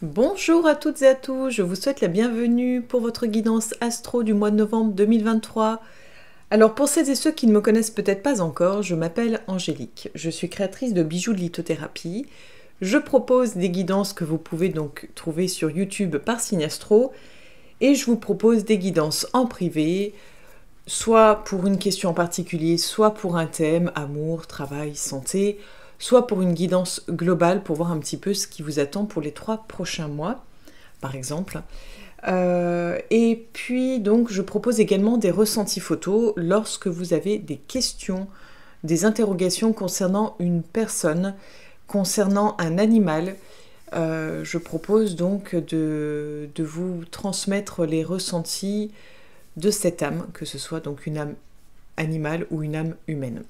Bonjour à toutes et à tous, je vous souhaite la bienvenue pour votre guidance astro du mois de novembre 2023. Alors pour celles et ceux qui ne me connaissent peut-être pas encore, je m'appelle Angélique, je suis créatrice de bijoux de lithothérapie. Je propose des guidances que vous pouvez donc trouver sur YouTube par signe astro et je vous propose des guidances en privé, soit pour une question en particulier, soit pour un thème, amour, travail, santé, soit pour une guidance globale pour voir un petit peu ce qui vous attend pour les 3 prochains mois, par exemple. Et puis, donc, je propose également des ressentis photos lorsque vous avez des questions, des interrogations concernant une personne, concernant un animal. Je propose donc de vous transmettre les ressentis de cette âme, que ce soit donc une âme animale ou une âme humaine.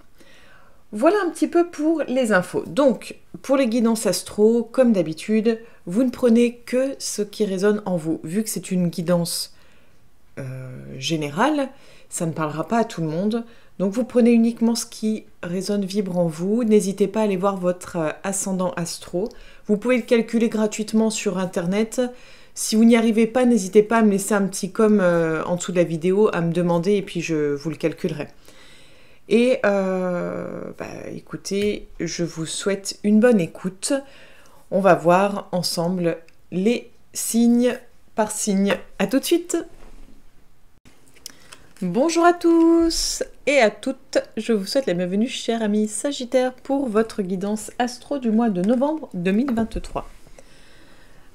Voilà un petit peu pour les infos. Donc, pour les guidances astro, comme d'habitude, vous ne prenez que ce qui résonne en vous. Vu que c'est une guidance générale, ça ne parlera pas à tout le monde. Donc, vous prenez uniquement ce qui résonne, vibre en vous. N'hésitez pas à aller voir votre ascendant astro. Vous pouvez le calculer gratuitement sur Internet. Si vous n'y arrivez pas, n'hésitez pas à me laisser un petit com en dessous de la vidéo, à me demander et puis je vous le calculerai. Et écoutez, je vous souhaite une bonne écoute. On va voir ensemble les signes par signe. À tout de suite. Bonjour à tous et à toutes. Je vous souhaite la bienvenue, chers amis Sagittaires, pour votre guidance astro du mois de novembre 2023.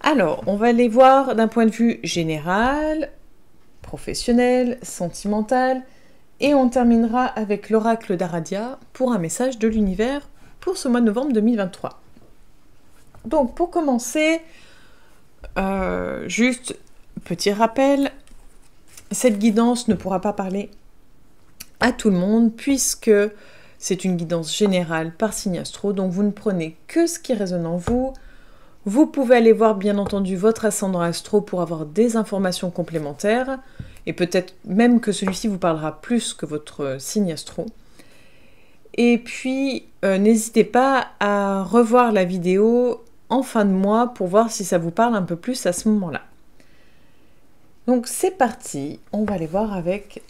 Alors, on va les voir d'un point de vue général, professionnel, sentimental. Et on terminera avec l'oracle d'Aradia pour un message de l'univers pour ce mois de novembre 2023. Donc pour commencer, juste petit rappel, cette guidance ne pourra pas parler à tout le monde puisque c'est une guidance générale par signe astro, donc vous ne prenez que ce qui résonne en vous. Vous pouvez aller voir bien entendu votre ascendant astro pour avoir des informations complémentaires. Et peut-être même que celui-ci vous parlera plus que votre signe astro. Et puis, n'hésitez pas à revoir la vidéo en fin de mois pour voir si ça vous parle un peu plus à ce moment-là. Donc c'est parti, on va aller voir avec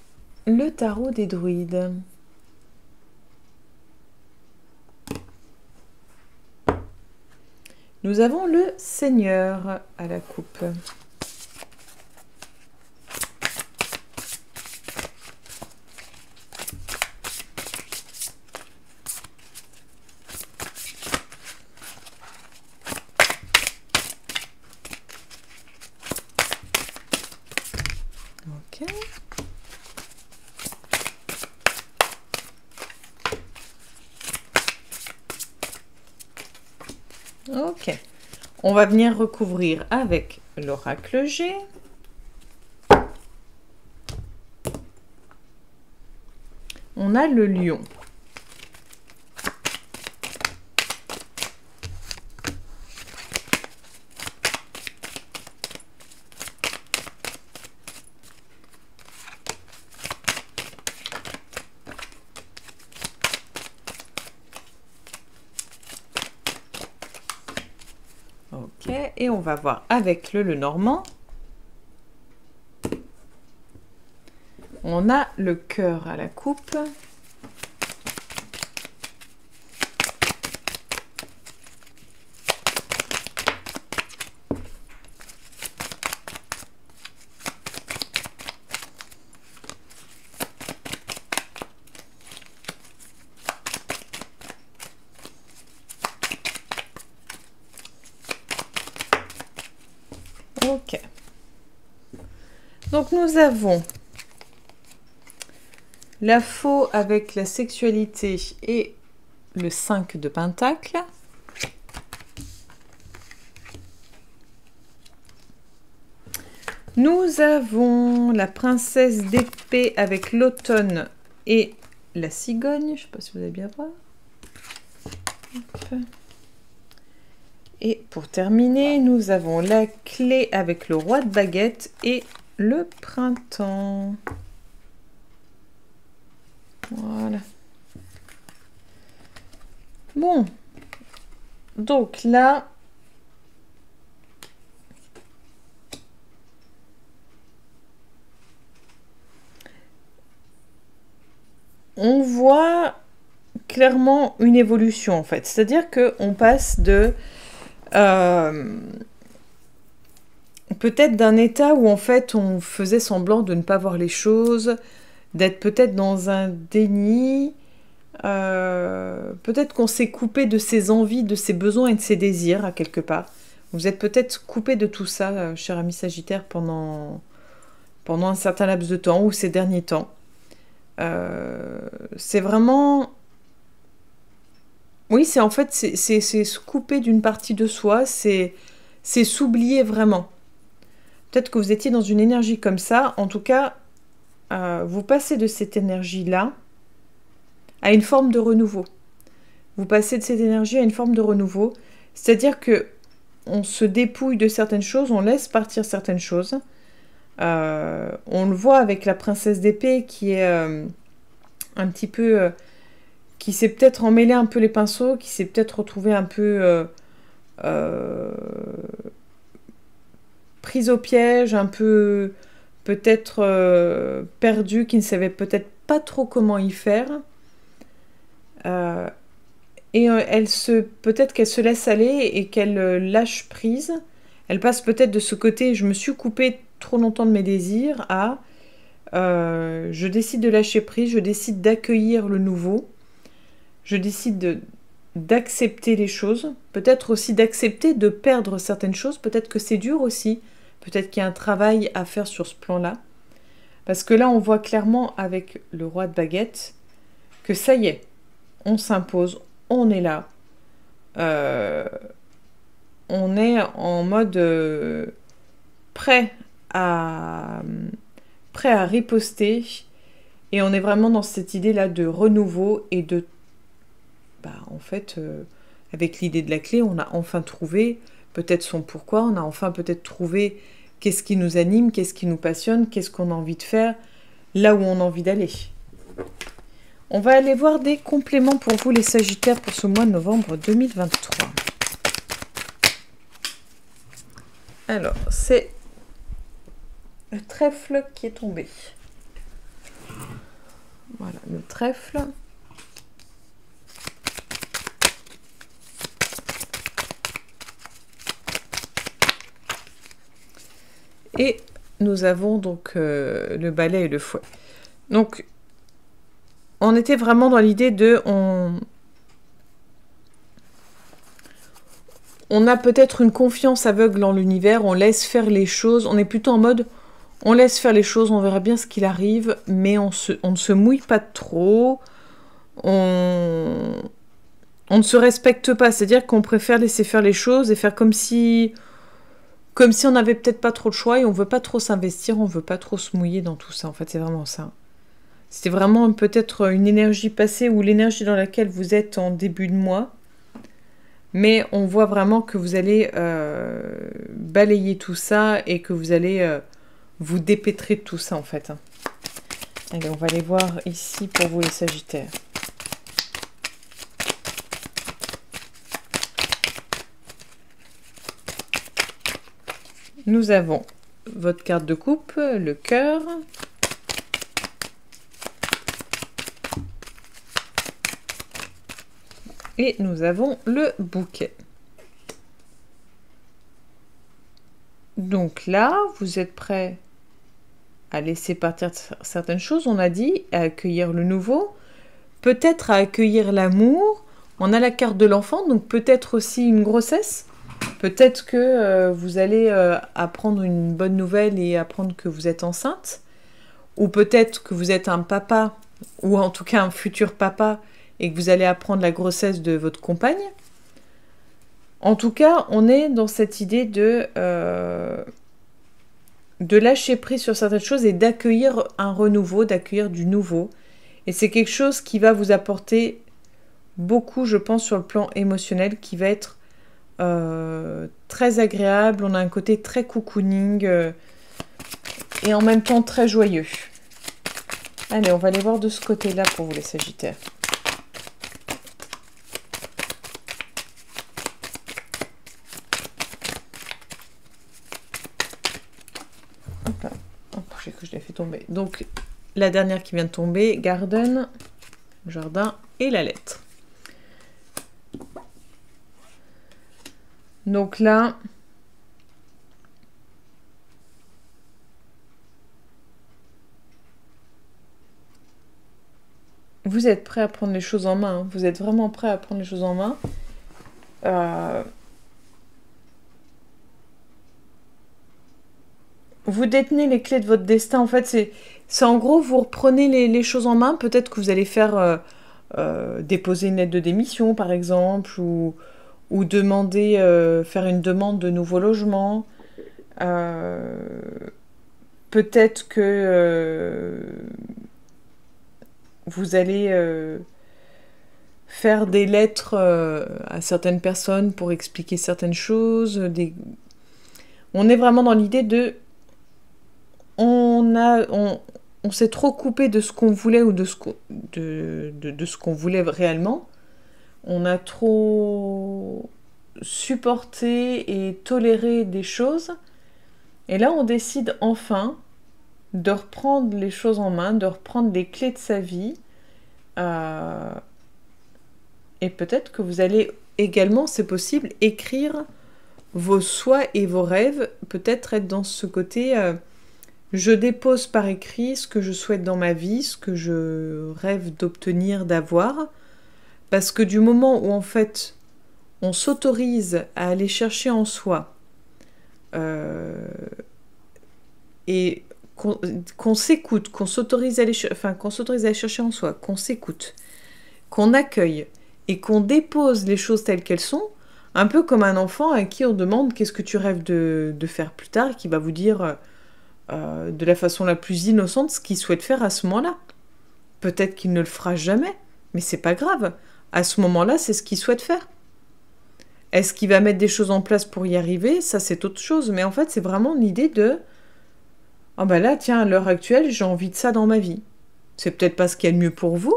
le tarot des druides. Nous avons le Seigneur à la coupe. Ok, on va venir recouvrir avec l'oracle G. On a le lion. Ok, et on va voir avec le Lenormand. On a le cœur à la coupe. Ok. Donc nous avons la faux avec la sexualité et le 5 de pentacle. Nous avons la princesse d'épée avec l'automne et la cigogne. Je ne sais pas si vous allez bien voir. Hop. Et pour terminer, nous avons la clé avec le roi de baguette et le printemps. Voilà. Bon. Donc là, on voit clairement une évolution en fait. C'est-à-dire qu'on passe de peut-être d'un état où en fait on faisait semblant de ne pas voir les choses, d'être peut-être dans un déni, peut-être qu'on s'est coupé de ses envies, de ses besoins et de ses désirs à quelque part. Vous êtes peut-être coupé de tout ça, cher ami Sagittaire, pendant un certain laps de temps ou ces derniers temps. C'est vraiment... Oui, c'est en fait, c'est se couper d'une partie de soi, c'est s'oublier vraiment. Peut-être que vous étiez dans une énergie comme ça. En tout cas, vous passez de cette énergie-là à une forme de renouveau. Vous passez de cette énergie à une forme de renouveau. C'est-à-dire que on se dépouille de certaines choses, on laisse partir certaines choses. On le voit avec la princesse d'épée qui est un petit peu... qui s'est peut-être emmêlé un peu les pinceaux, qui s'est peut-être retrouvé un peu prise au piège, un peu peut-être perdue, qui ne savait peut-être pas trop comment y faire. Et peut-être qu'elle se laisse aller et qu'elle lâche prise. Elle passe peut-être de ce côté, je me suis coupée trop longtemps de mes désirs, à je décide de lâcher prise, je décide d'accueillir le nouveau. Je décide d'accepter les choses, peut-être aussi d'accepter de perdre certaines choses, peut-être que c'est dur aussi, peut-être qu'il y a un travail à faire sur ce plan-là. Parce que là, on voit clairement avec le roi de baguette que ça y est, on s'impose, on est là. On est en mode prêt à riposter et on est vraiment dans cette idée-là de renouveau et de en fait, avec l'idée de la clé, on a enfin trouvé peut-être son pourquoi, on a enfin peut-être trouvé qu'est-ce qui nous anime, qu'est-ce qui nous passionne, qu'est-ce qu'on a envie de faire, là où on a envie d'aller. On va aller voir des compléments pour vous les Sagittaires pour ce mois de novembre 2023. Alors, c'est le trèfle qui est tombé. Voilà, le trèfle. Et nous avons donc le balai et le fouet. Donc, on était vraiment dans l'idée de... On a peut-être une confiance aveugle en l'univers, on laisse faire les choses. On est plutôt en mode, on laisse faire les choses, on verra bien ce qu'il arrive, mais on ne se mouille pas trop. On ne se respecte pas, c'est-à-dire qu'on préfère laisser faire les choses et faire comme si on n'avait peut-être pas trop de choix et on veut pas trop s'investir, on veut pas trop se mouiller dans tout ça. En fait, c'est vraiment ça. C'était vraiment peut-être une énergie passée ou l'énergie dans laquelle vous êtes en début de mois. Mais on voit vraiment que vous allez balayer tout ça et que vous allez vous dépêtrer de tout ça, en fait. Allez, on va aller voir ici pour vous les Sagittaires. Nous avons votre carte de coupe, le cœur. Et nous avons le bouquet. Donc là, vous êtes prêts à laisser partir certaines choses, on a dit, à accueillir le nouveau, peut-être à accueillir l'amour. On a la carte de l'enfant, donc peut-être aussi une grossesse. Peut-être que vous allez apprendre une bonne nouvelle et apprendre que vous êtes enceinte. Ou peut-être que vous êtes un papa, ou en tout cas un futur papa, et que vous allez apprendre la grossesse de votre compagne. En tout cas, on est dans cette idée de lâcher prise sur certaines choses et d'accueillir un renouveau, d'accueillir du nouveau. Et c'est quelque chose qui va vous apporter beaucoup, je pense, sur le plan émotionnel, qui va être très agréable. On a un côté très cocooning et en même temps très joyeux. Allez, on va aller voir de ce côté-là pour vous les Sagittaires. Hop là. Oh, j'ai cru que je l'ai fait tomber. Donc, la dernière qui vient de tomber, Garden. jardin et la lettre. Donc là, vous êtes prêt à prendre les choses en main. Hein. Vous êtes vraiment prêt à prendre les choses en main. Vous détenez les clés de votre destin. En fait, c'est en gros, vous reprenez les choses en main. Peut-être que vous allez faire déposer une lettre de démission, par exemple, ou demander, faire une demande de nouveau logement. Peut-être que vous allez faire des lettres à certaines personnes pour expliquer certaines choses. On est vraiment dans l'idée de... On s'est trop coupé de ce qu'on voulait ou de ce qu'on voulait réellement. On a trop supporté et toléré des choses. Et là, on décide enfin de reprendre les choses en main, de reprendre les clés de sa vie. Et peut-être que vous allez également, c'est possible, écrire vos souhaits et vos rêves. Peut-être être dans ce côté... je dépose par écrit ce que je souhaite dans ma vie, ce que je rêve d'obtenir, d'avoir. Parce que du moment où, en fait, on s'autorise à aller chercher en soi et qu'on s'écoute, qu'on s'autorise à aller chercher en soi, qu'on s'écoute, qu'on accueille et qu'on dépose les choses telles qu'elles sont, un peu comme un enfant à qui on demande qu'est-ce que tu rêves de faire plus tard et qui va vous dire de la façon la plus innocente ce qu'il souhaite faire à ce moment-là. Peut-être qu'il ne le fera jamais, mais c'est pas grave. À ce moment-là, c'est ce qu'il souhaite faire. Est-ce qu'il va mettre des choses en place pour y arriver? Ça, c'est autre chose. Mais en fait, c'est vraiment l'idée de « Ah ben là, tiens, à l'heure actuelle, j'ai envie de ça dans ma vie. » C'est peut-être pas ce qu'il y a de mieux pour vous.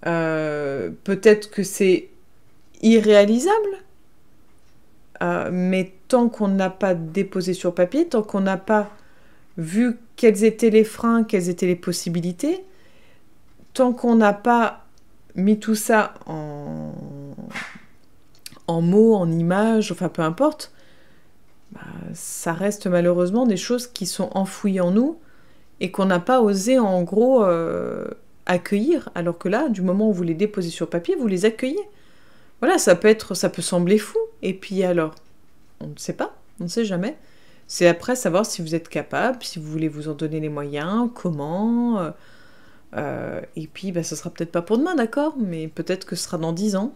Peut-être que c'est irréalisable. Mais tant qu'on n'a pas déposé sur papier, tant qu'on n'a pas vu quels étaient les freins, quelles étaient les possibilités, tant qu'on n'a pas mis tout ça en mots, en images, enfin peu importe, ça reste malheureusement des choses qui sont enfouies en nous et qu'on n'a pas osé en gros accueillir, alors que là, du moment où vous les déposez sur papier, vous les accueillez. Voilà, ça peut sembler fou, et puis alors, on ne sait pas, on ne sait jamais. C'est après savoir si vous êtes capable, si vous voulez vous en donner les moyens, comment... et puis, ça sera peut-être pas pour demain, d'accord, mais peut-être que ce sera dans 10 ans,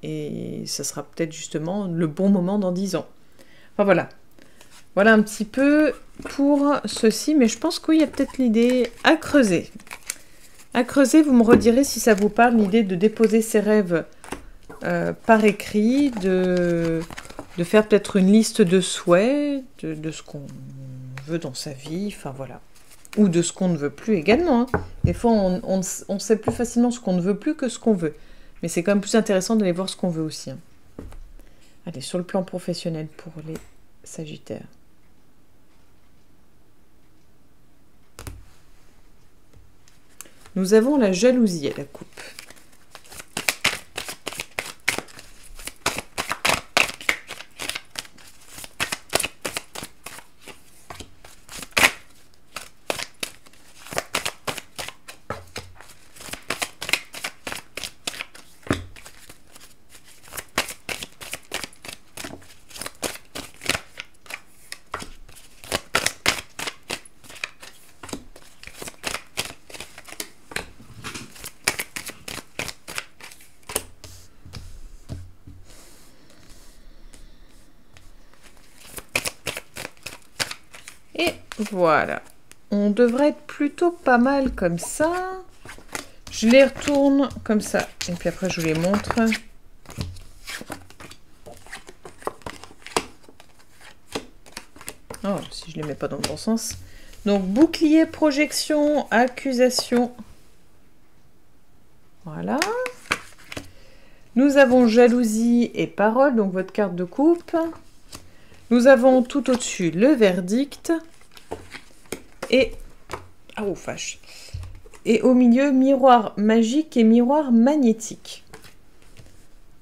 et ça sera peut-être justement le bon moment dans 10 ans. Enfin voilà. Voilà un petit peu pour ceci, mais je pense qu'il y a peut-être l'idée à creuser. À creuser, vous me redirez si ça vous parle, l'idée de déposer ses rêves par écrit, de faire peut-être une liste de souhaits, de ce qu'on veut dans sa vie, enfin voilà. Ou de ce qu'on ne veut plus également. Hein. Des fois, on sait plus facilement ce qu'on ne veut plus que ce qu'on veut. Mais c'est quand même plus intéressant d'aller voir ce qu'on veut aussi. Hein. Allez, sur le plan professionnel pour les Sagittaires. Nous avons la jalousie à la coupe. Et voilà. On devrait être plutôt pas mal comme ça. Je les retourne comme ça. Et puis après, je vous les montre. Oh, si je les mets pas dans le bon sens. Donc, bouclier, projection, accusation. Voilà. Nous avons jalousie et parole, donc votre carte de coupe. Nous avons tout au-dessus le verdict. Et... ah, oh, fâche. Et au milieu, miroir magique et miroir magnétique.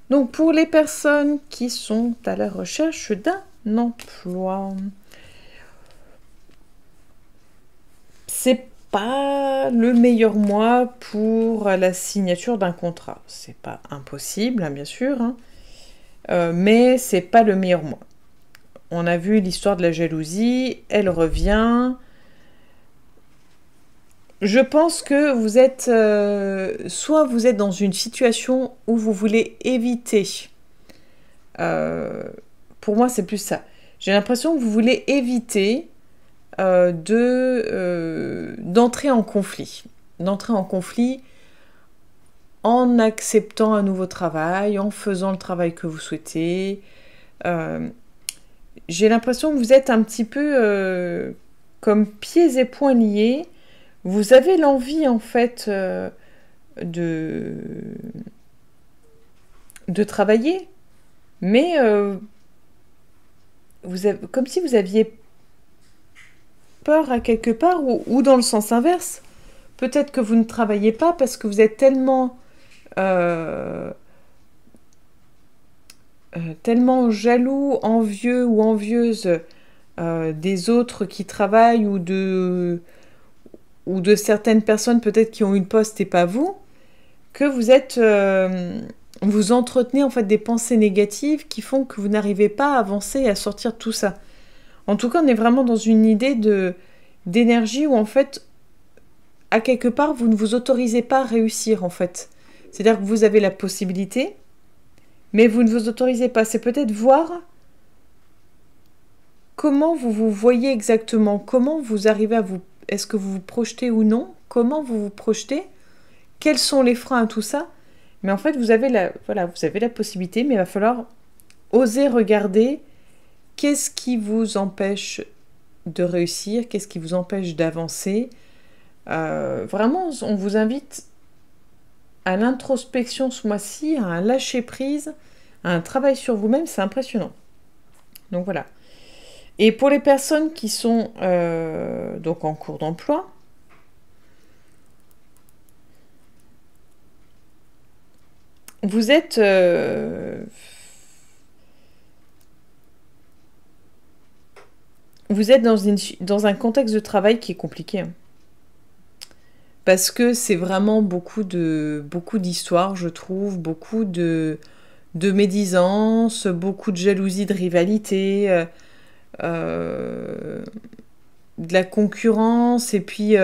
Donc pour les personnes qui sont à la recherche d'un emploi, c'est pas le meilleur mois pour la signature d'un contrat. C'est pas impossible, hein, bien sûr, hein, mais c'est pas le meilleur mois. On a vu l'histoire de la jalousie, elle revient. Je pense que vous êtes... soit vous êtes dans une situation où vous voulez éviter. Pour moi, c'est plus ça. J'ai l'impression que vous voulez éviter d'entrer en conflit. D'entrer en conflit en acceptant un nouveau travail, en faisant le travail que vous souhaitez. J'ai l'impression que vous êtes un petit peu comme pieds et poings liés. Vous avez l'envie, en fait, de travailler, mais comme si vous aviez peur à quelque part, ou dans le sens inverse. Peut-être que vous ne travaillez pas parce que vous êtes tellement tellement jaloux, envieux ou envieuse des autres qui travaillent ou de certaines personnes peut-être qui ont une poste et pas vous, que vous êtes vous entretenez en fait des pensées négatives qui font que vous n'arrivez pas à avancer et à sortir de tout ça. En tout cas, on est vraiment dans une idée d'énergie où en fait, à quelque part, vous ne vous autorisez pas à réussir en fait. C'est-à-dire que vous avez la possibilité, mais vous ne vous autorisez pas. C'est peut-être voir comment vous vous voyez exactement, comment vous arrivez à vous... Est-ce que vous vous projetez ou non? Comment vous vous projetez? Quels sont les freins à tout ça? Mais en fait, vous avez la possibilité, mais il va falloir oser regarder qu'est-ce qui vous empêche de réussir, qu'est-ce qui vous empêche d'avancer. Vraiment, on vous invite à l'introspection ce mois-ci, à un lâcher-prise, à un travail sur vous-même, c'est impressionnant. Donc voilà. Et pour les personnes qui sont donc en cours d'emploi, vous êtes dans un contexte de travail qui est compliqué. Hein. Parce que c'est vraiment beaucoup d'histoires, je trouve, beaucoup de médisance, beaucoup de jalousie, de rivalité, de la concurrence, et puis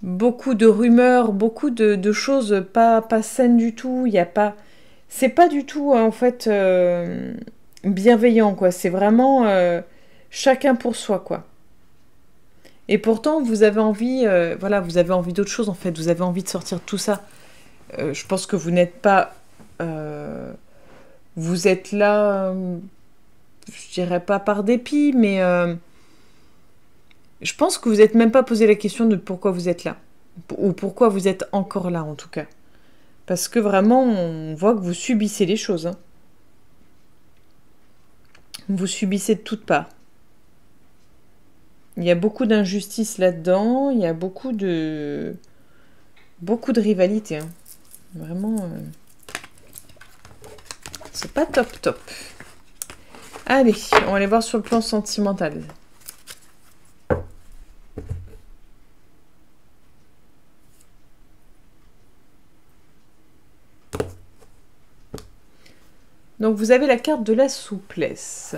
beaucoup de rumeurs, beaucoup de choses pas saines du tout. Il y a pas... C'est pas du tout, en fait, bienveillant, quoi. C'est vraiment chacun pour soi, quoi. Et pourtant, vous avez envie, vous avez envie d'autre chose, en fait. Vous avez envie de sortir de tout ça. Je pense que vous n'êtes pas... vous êtes là, je dirais pas par dépit, mais je pense que vous n'êtes même pas posé la question de pourquoi vous êtes là. Ou pourquoi vous êtes encore là, en tout cas. Parce que vraiment, on voit que vous subissez les choses. Hein. Vous subissez de toutes parts. Il y a beaucoup d'injustice là-dedans, il y a beaucoup de rivalité. Hein. Vraiment, c'est pas top. Allez, on va aller voir sur le plan sentimental. Donc vous avez la carte de la souplesse.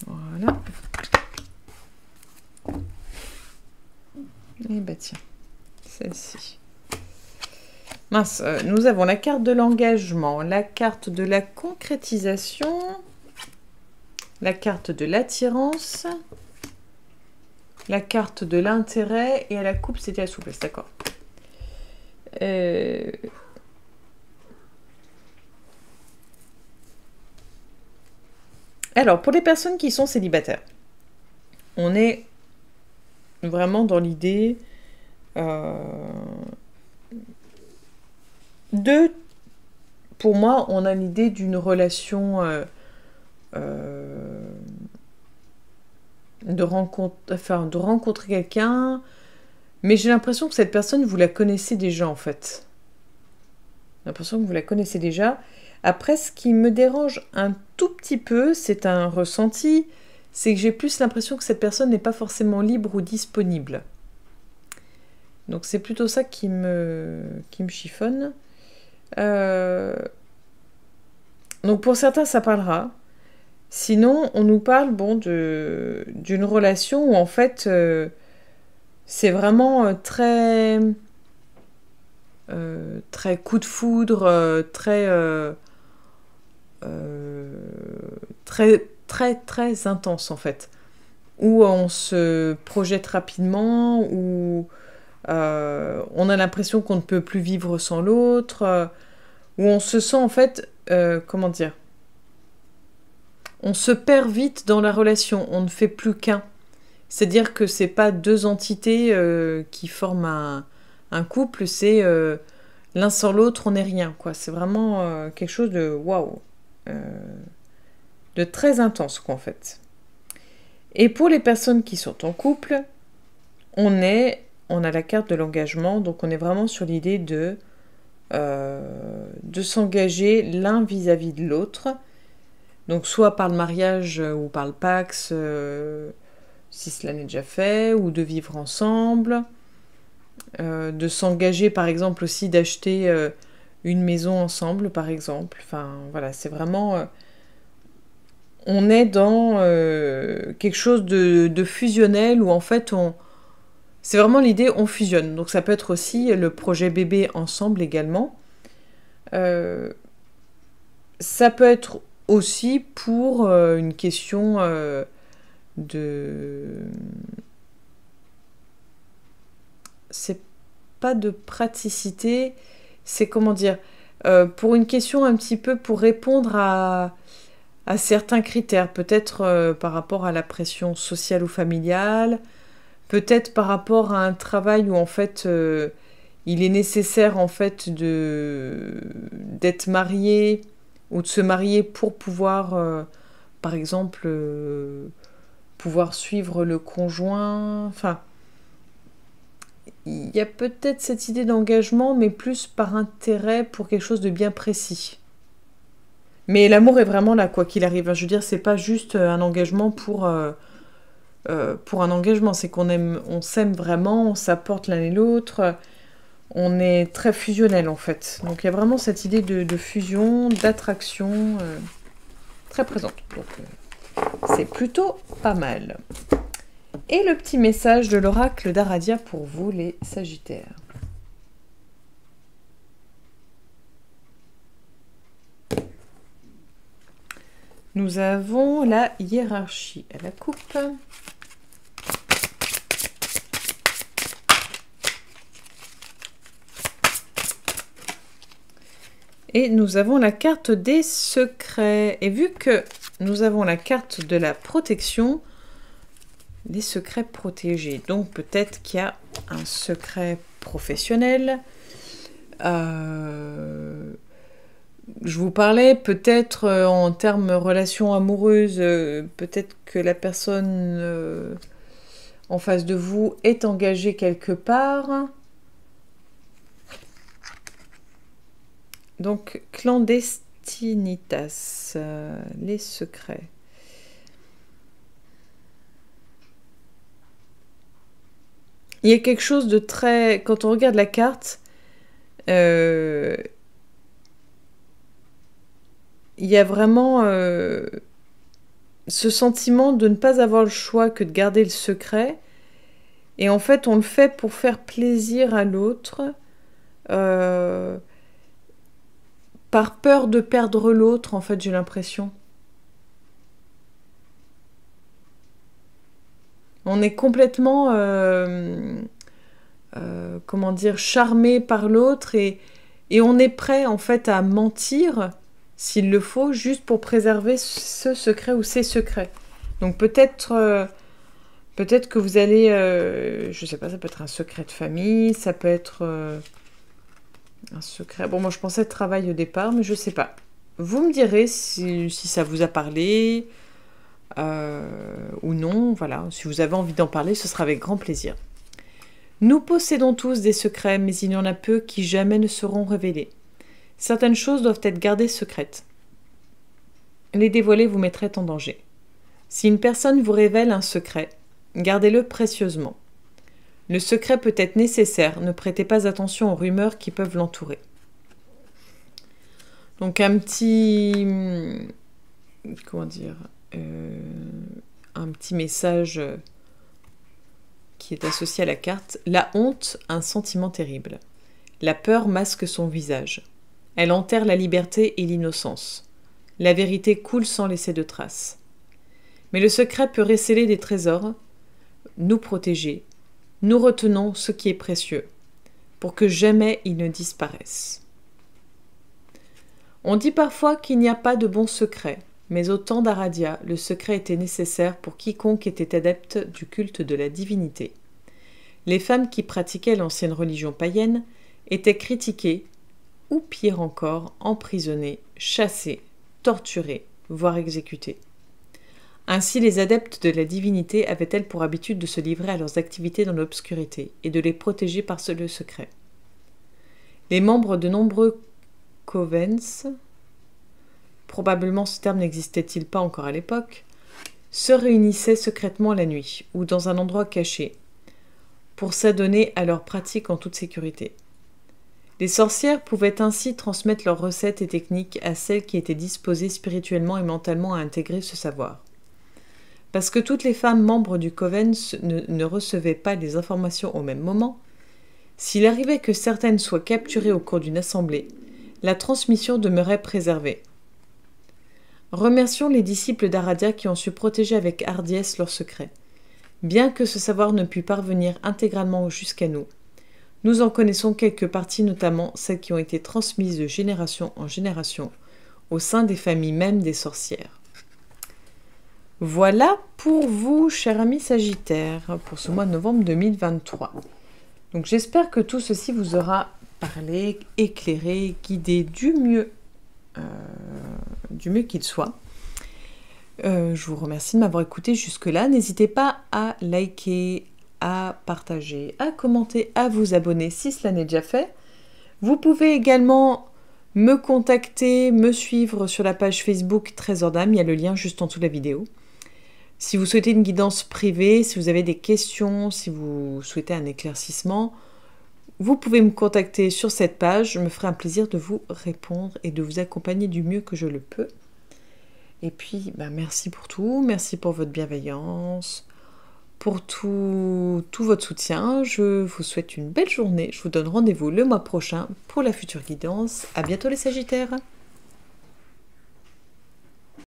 Voilà. Et bah tiens, celle-ci. Mince, nous avons la carte de l'engagement, la carte de la concrétisation, la carte de l'attirance, la carte de l'intérêt, et à la coupe, c'était la souplesse, d'accord. Alors, pour les personnes qui sont célibataires, on est vraiment dans l'idée Deux, pour moi, on a l'idée d'une relation de rencontrer quelqu'un, mais j'ai l'impression que cette personne, vous la connaissez déjà en fait. J'ai l'impression que vous la connaissez déjà. Après, ce qui me dérange un tout petit peu, c'est un ressenti, c'est que j'ai plus l'impression que cette personne n'est pas forcément libre ou disponible. Donc c'est plutôt ça qui me chiffonne. Donc pour certains, ça parlera. Sinon, on nous parle d'une relation où en fait, c'est vraiment très coup de foudre, très intense en fait. Où on se projette rapidement, où on a l'impression qu'on ne peut plus vivre sans l'autre, où on se sent en fait, comment dire, on se perd vite dans la relation, on ne fait plus qu'un. C'est-à-dire que c'est pas deux entités qui forment un couple, c'est l'un sans l'autre, on n'est rien, quoi. C'est vraiment quelque chose de waouh, de très intense, quoi, en fait. Et pour les personnes qui sont en couple, on a la carte de l'engagement, donc on est vraiment sur l'idée de s'engager l'un vis-à-vis de l'autre. Donc soit par le mariage ou par le Pacs, si cela n'est déjà fait, ou de vivre ensemble, de s'engager par exemple aussi d'acheter une maison ensemble par exemple. Enfin voilà, c'est vraiment... on est dans quelque chose de fusionnel où en fait c'est vraiment l'idée, on fusionne. Donc ça peut être aussi le projet bébé ensemble également. Ça peut être aussi pour une question c'est pas de praticité, c'est comment dire, pour une question un petit peu pour répondre à certains critères, peut-être par rapport à la pression sociale ou familiale, peut-être par rapport à un travail où en fait il est nécessaire en fait d'être marié ou de se marier pour pouvoir par exemple pouvoir suivre le conjoint. Enfin, il y a peut-être cette idée d'engagement, mais plus par intérêt pour quelque chose de bien précis. Mais l'amour est vraiment là, quoi qu'il arrive. Je veux dire, c'est pas juste un engagement pour un engagement. C'est on s'aime vraiment, on s'apporte l'un et l'autre. On est très fusionnel, en fait. Donc, il y a vraiment cette idée de fusion, d'attraction très présente. Donc, c'est plutôt pas mal. Et le petit message de l'oracle d'Aradia pour vous, les Sagittaires. Nous avons la hiérarchie à la coupe. Et nous avons la carte des secrets. Et vu que nous avons la carte de la protection, les secrets protégés. Donc peut-être qu'il y a un secret professionnel. Je vous parlais peut-être en termes relations amoureuses, peut-être que la personne en face de vous est engagée quelque part. Donc, clandestinitas, les secrets. Il y a quelque chose de très... Quand on regarde la carte, il y a vraiment ce sentiment de ne pas avoir le choix que de garder le secret. Et en fait, on le fait pour faire plaisir à l'autre. Par peur de perdre l'autre, en fait, j'ai l'impression. On est complètement, comment dire, charmé par l'autre et on est prêt, en fait, à mentir, s'il le faut, juste pour préserver ce secret ou ces secrets. Donc peut-être Peut-être que vous allez, je sais pas, ça peut être un secret de famille, ça peut être un secret... Bon, moi je pensais travail au départ, mais je sais pas. Vous me direz si ça vous a parlé ou non, voilà. Si vous avez envie d'en parler, ce sera avec grand plaisir. Nous possédons tous des secrets, mais il y en a peu qui jamais ne seront révélés. Certaines choses doivent être gardées secrètes. Les dévoiler vous mettrait en danger. Si une personne vous révèle un secret, gardez-le précieusement. Le secret peut être nécessaire, ne prêtez pas attention aux rumeurs qui peuvent l'entourer. Donc un petit... comment dire un petit message qui est associé à la carte. La honte, un sentiment terrible. La peur masque son visage. Elle enterre la liberté et l'innocence. La vérité coule sans laisser de traces. Mais le secret peut recéler des trésors, nous protéger. Nous retenons ce qui est précieux, pour que jamais il ne disparaisse. On dit parfois qu'il n'y a pas de bons secrets, mais au temps d'Aradia, le secret était nécessaire pour quiconque était adepte du culte de la divinité. Les femmes qui pratiquaient l'ancienne religion païenne étaient critiquées, ou pire encore, emprisonnées, chassées, torturées, voire exécutées. Ainsi, les adeptes de la divinité avaient-elles pour habitude de se livrer à leurs activités dans l'obscurité et de les protéger par le secret. Les membres de nombreux covens, probablement ce terme n'existait-il pas encore à l'époque, se réunissaient secrètement la nuit ou dans un endroit caché pour s'adonner à leurs pratiques en toute sécurité. Les sorcières pouvaient ainsi transmettre leurs recettes et techniques à celles qui étaient disposées spirituellement et mentalement à intégrer ce savoir. Parce que toutes les femmes membres du coven ne recevaient pas les informations au même moment, s'il arrivait que certaines soient capturées au cours d'une assemblée, la transmission demeurait préservée. Remercions les disciples d'Aradia qui ont su protéger avec hardiesse leurs secrets. Bien que ce savoir ne pût parvenir intégralement jusqu'à nous, nous en connaissons quelques parties, notamment celles qui ont été transmises de génération en génération au sein des familles même des sorcières. Voilà pour vous, chers amis Sagittaires, pour ce mois de novembre 2023. Donc j'espère que tout ceci vous aura parlé, éclairé, guidé du mieux qu'il soit. Je vous remercie de m'avoir écouté jusque-là. N'hésitez pas à liker, à partager, à commenter, à vous abonner si cela n'est déjà fait. Vous pouvez également me contacter, me suivre sur la page Facebook Trésor d'âme, il y a le lien juste en dessous de la vidéo. Si vous souhaitez une guidance privée, si vous avez des questions, si vous souhaitez un éclaircissement, vous pouvez me contacter sur cette page. Je me ferai un plaisir de vous répondre et de vous accompagner du mieux que je le peux. Et puis, merci pour tout, merci pour votre bienveillance, pour tout votre soutien. Je vous souhaite une belle journée. Je vous donne rendez-vous le mois prochain pour la future guidance. À bientôt les Sagittaires.